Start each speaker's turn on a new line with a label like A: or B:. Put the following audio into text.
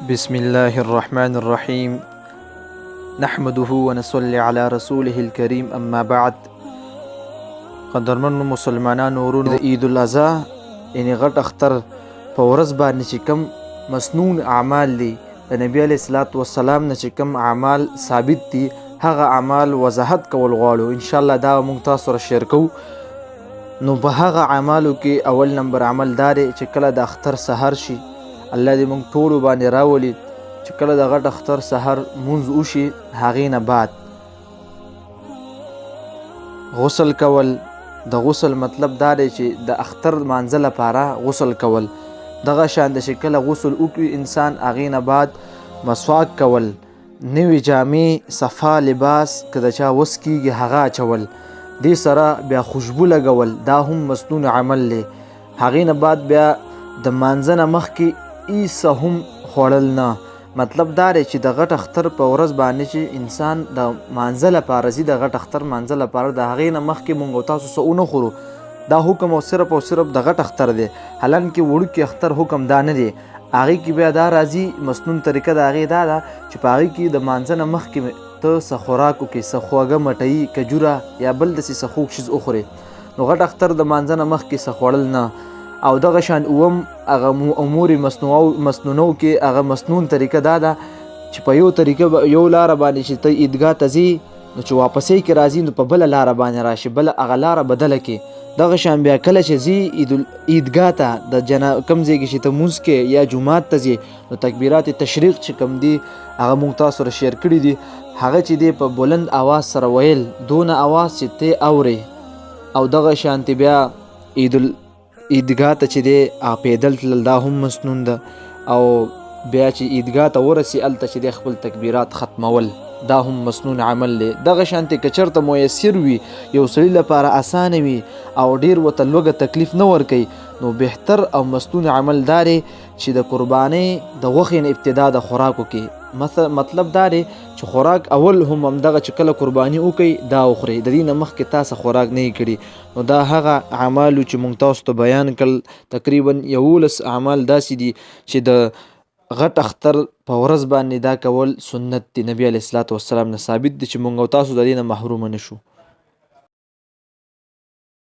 A: بسم الله الرحمن الرحيم نحمده ونصلي على رسوله الكريم اما بعد. قدرمنو مسلمانانو ورونو، د عید الاضحی یعنی غټ اختر په ورځ باندې چې کوم مسنون اعمال دي د نبی علیه الصلاۃ والسلام نه چې کوم اعمال ثابت دي هغه اعمال وضاحت کول غواړو. ان شاء الله دا موږ تاسو سره شیر کوو. نو په هغه اعمالو کې اول نمبر عمل دا دی چې کله د اختر سحر شي، الله دې موږ ټولو باندې راولي چې کله د غټ اختر سحر مونځ وشي هغې نه بعد غسل کول. د غسل مطلب دا دی چې د اختر مانځه لپاره غسل کول. دغه شان د چې کله غسل وکړي انسان هغې نه بعد مسواک کول، نوې جامې صفا لباس که د چا وس کیږي هغه اچول، دې سره بیا خوشبو لګول، دا هم مسنون عمل دی. هغې نه بعد بیا د مانځه نه مخکې ایسه هم خوړل نه. مطلب دا دی چې د غټ اختر په ورځ باندې چې انسان د مانځه لپاره ځي، د غټ اختر مانځه لپاره د هغې نه مخکې مونږ او تاسو څه ونه خورو. دا حکم او صرف د غټ اختر دی. حالانکې وړوکي اختر حکم دا نه دی. هغې کې بیا دا راځي مسنون طریقه د هغې دا ده چې په هغې کې د مانځه نه مخکې ته څه خوراک وکړې، څه خوږه مټۍ، کجوره یا بل داسې څه خوږ شیز وخورې. نو غټ اختر د مانځه نه مخکې څه خوړل نه. او دغه شان اوم هغه امور مسنونو کې هغه مسنون طریقه دا ده چې په یو طریقه یو لاره باندې چې ته عیدګاه ته ځي نو چې واپسۍ کې راځي نو په بله لاره باندې راشي، بله هغه لاره بدله کې. دغه شان بیا کله چې ځي عیدګاه ته د کوم ځای کې چې ته مونځ کې یا جومات ته ځي نو تکبیرات تشریق چې کوم دي هغه مونږ تاسو سره شیر کړي دي. هغه چې دی په بلند اواز سره ویل، دونه اواز چې ته اورې. او دغه شانتې بیا عیدګاه ته چې دی پیدل تلل دا هم مسنون ده. او بیا چې عیدګاه ته ورسي هلته چې دی خپل تکبیرات ختمول دا هم مسنون عمل دی. دغه شانتې که چېرته میسر وي، یو سړي لپاره اسانه وي او ډېر ورته لوږه تکلیف نه ورکوي نو بهتر او مسنون عمل دا دی چې د قربانۍ د غوښې نه ابتدا د خوراکو کې مطلب دا دی چې خوراک اول هم همدغه چې کله قرباني وکړئ دا وخورئ، د دې نه مخکې تاسو خوراک نه یې کړي. نو دا هغه اعمالو چې موږ تاسو ته بیان کړل. تقریبا 11 اعمال داسې دي چې د غټ اختر په ورځ باندې دا کول سنت دی، نبی علیه الصلاۃ والسلام نه ثابت دی چې موږ او تاسو د دې نه محرومه نه شو.